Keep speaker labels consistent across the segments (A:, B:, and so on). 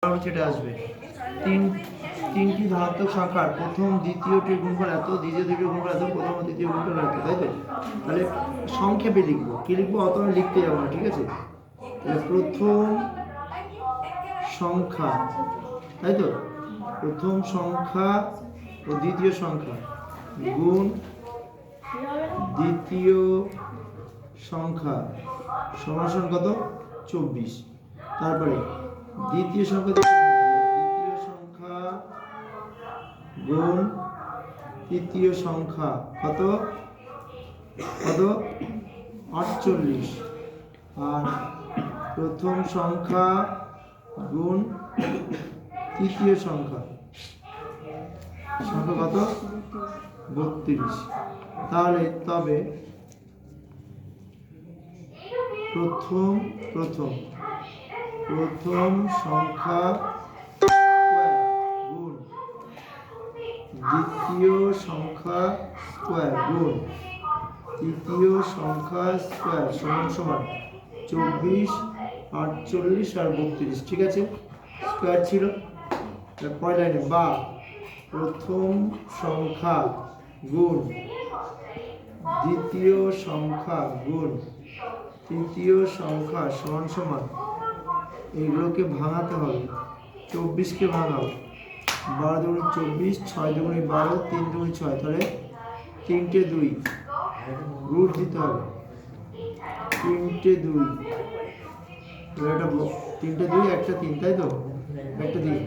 A: যেটা আসবে তিনটি ধনাত্মক সংখ্যার প্রথম দ্বিতীয়টির গুণফল এত, দ্বিতীয় দুইটির গুণফল এত, প্রথম ও দ্বিতীয় গুণফল এত, তাই তো? তাহলে সংক্ষেপে লিখবো, কি লিখবো অত আমি লিখতে যাবো না, ঠিক আছে? তাহলে প্রথম সংখ্যা, তাই তো, প্রথম সংখ্যা ও দ্বিতীয় সংখ্যা গুণ দ্বিতীয় সংখ্যা সমান কত? 24। তারপরে দ্বিতীয় সংখ্যা গুণ তৃতীয় সংখ্যা কত কত 48, আর প্রথম সংখ্যা গুণ তৃতীয় সংখ্যা কত? 32। তাহলে তবে প্রথম সংখ্যা গুণ দ্বিতীয় সংখ্যা স্কয়ার গুণ তৃতীয় সংখ্যা স্কয়ার সমান 24, 48 আর 32, ঠিক আছে? স্কয়ার ছিল পরের লাইনে, বা প্রথম সংখ্যা গুণ দ্বিতীয় সংখ্যা গুণ তৃতীয় সংখ্যা সমান এইগুলোকে ভাঙাতে হবে। 24কে ভাঙাও, 12 দুগুণে 24, 6 দুগুণে 12, 3 দুগুণে 6, তাহলে 3টে 2 রুট দিতে হবে। 3টে 2, এটা 3টে 2 একটা 3, তাই তো? একটা 3,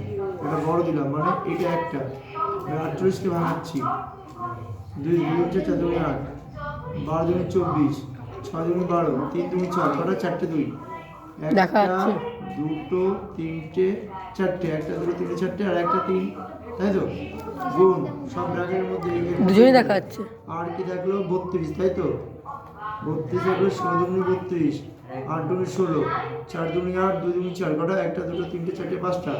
A: এটা বড় দিলাম, মানে এটা একটা। 48কে ভাঙাচ্ছি, 2 2 4 4 দুগুণে 8, 12 দুগুণে 24, 6 দুগুণে 12, 3 দুগুণে 6, কটা? 4টে 2, একটা দুটো তিনটে চারটে, একটা দুটো তিনটে চারটে আর একটা 3, তাই তো? গুণ সব ব্র্যাকেটের মধ্যে
B: দুজনেই দেখা যাচ্ছে।
A: আর কি থাকলো? 32, তাই তো? 32 থাকলো, 16 দুগুণে 32, 8 দুগুণে 16, 4 দুগুণে 8, 2 দুগুণে 4, কটা? একটা দুটো তিনটে চারটে পাঁচটা,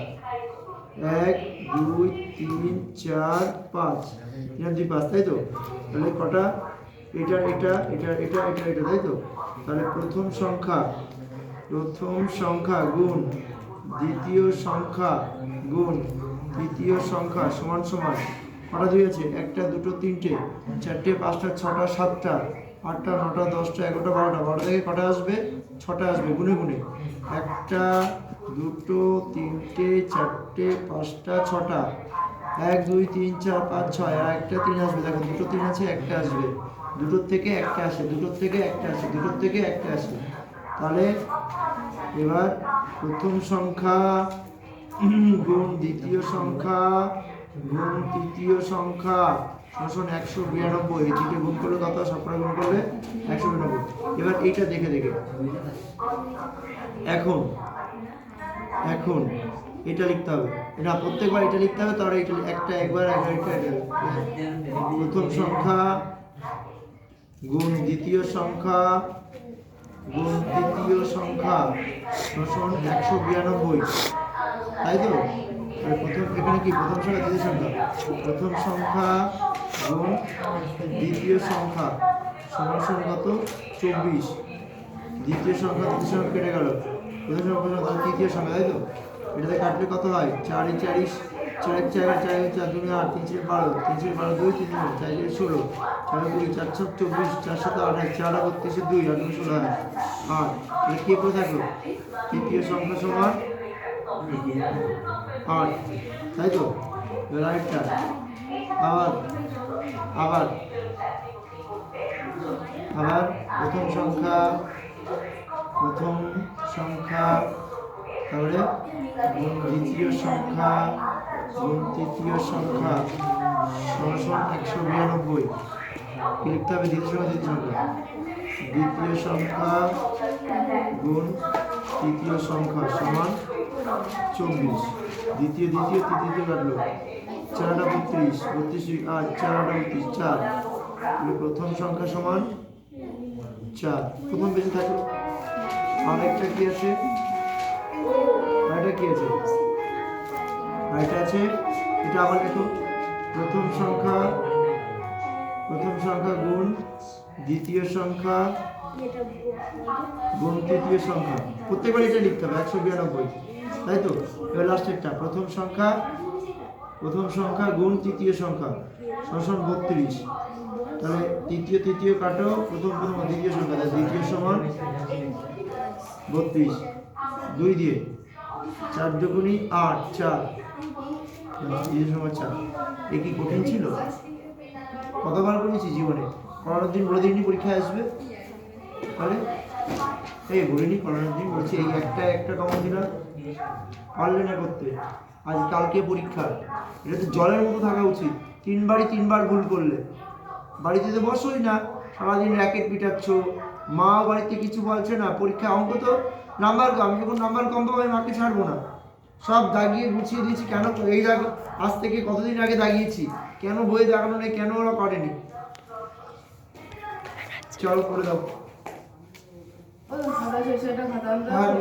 A: 1 2 3 4 5, 3 2 5, তাই তো? তাহলে কটা? এটা এটা এটা এটা এটা এটা, তাই তো? তাহলে প্রথম সংখ্যা গুণ দ্বিতীয় সংখ্যা গুণ তৃতীয় সংখ্যা সমান কটা 2 আছে? একটা দুটো তিনটে চারটে পাঁচটা ছটা সাতটা আটটা নটা 10টা 11টা 12টা, 12 থেকে কটা আসবে? 6টা আসবে গুনে গুনে, একটা দুটো তিনটে চারটে পাঁচটা ছটা, 1 2 3 4 5 6, আর একটা 3 আসবে। দেখো দুটো 3 আছে, একটা আসবে, দুটোর থেকে একটা আসে, দুটোর থেকে একটা আসে, দুটোর থেকে একটা আসে। তাহলে এবার প্রথম সংখ্যা গুণ দ্বিতীয় সংখ্যা গুণ তৃতীয় সংখ্যা সমান 192। এই তিনটে গুণ করলে কত? সবকটা গুণ করলে 192। এবার এইটা দেখে এখন এটা লিখতে হবে, এটা প্রত্যেকবার এটা লিখতে হবে, তাহলে এটা একটা একবার প্রথম সংখ্যা গুণ দ্বিতীয় সংখ্যা গুণ তৃতীয় সংখ্যা সমান 192, তাই তো? প্রথম এখানে কি প্রথম সংখ্যা দ্বিতীয় সংখ্যা? প্রথম সংখ্যা গুণ দ্বিতীয় সংখ্যা সমান কত? 24। দ্বিতীয় সংখ্যা তৃতীয় সংখ্যা কেটে গেল, প্রথম সংখ্যা তৃতীয় সংখ্যা, তাই তো? এটাতে কাটলে কত হয়? 4 4 4 4 4 4 2 8, 3 4 12, 3 4 12 2 3 4 4 16, 4 20 4 7 24, 4 7 28, 4 32 2 8 16 হয় 8। তাহলে কি করে থাকলো? তৃতীয় সংখ্যা সমান 8, তাই তো? রাইটটা আবার প্রথম সংখ্যা তাহলে গুণ দ্বিতীয় সংখ্যা গুণ তৃতীয় সংখ্যা সমান 192। কি লিখতে হবে? দ্বিতীয় সংখ্যা গুণ তৃতীয় সংখ্যা সমান 24। দ্বিতীয় তৃতীয় কাটলো, 4 32 32 8, 4 32 4। প্রথম সংখ্যা সমান 4, প্রথম বেশি থাকলো। আরেকটা কি আছে? আরেকটা আছে, এটা আবার দেখো। প্রথম সংখ্যা গুণ দ্বিতীয় সংখ্যা গুণ তৃতীয় সংখ্যা, প্রত্যেকবার এটা লিখতে হবে 192। তাই তো? এবার লাস্টেরটা প্রথম সংখ্যা গুণ তৃতীয় সংখ্যা সমান 32। তাহলে তৃতীয় কাটো, প্রথম দ্বিতীয় সংখ্যা, তাহলে দ্বিতীয় সমান 32 2 দিয়ে 4 দুগুণী 8 4 তৃতীয় সমান 4। এ কি কঠিন ছিল? কতবার করেছি জীবনে? করানোর দিন বলে দিনই পরীক্ষায় আসবে, তাহলে এই বলিনি করানোর দিন বলছি এই একটা কমন দিলাম, পারলে না করতে। আজ কালকে পরীক্ষা, এটা তো জলের মতো থাকা উচিত। তিনবার ভুল করলে বাড়িতে তো বসোই না, সারাদিন র্যাকেট পিটাচ্ছ, মা বাড়িতে কিছু বলছে না। পরীক্ষা অঙ্ক তো নাম্বার কম, আমি যখন নাম্বার কম পাবো আমি মাকে ছাড়বো না, সব দাগিয়ে গুছিয়ে দিয়েছি। কেন এই দাগ আজ থেকে কতদিন আগে দাগিয়েছি, কেন বই দেখানো নেই, কেন ওরা করেনি? চল করে দাও।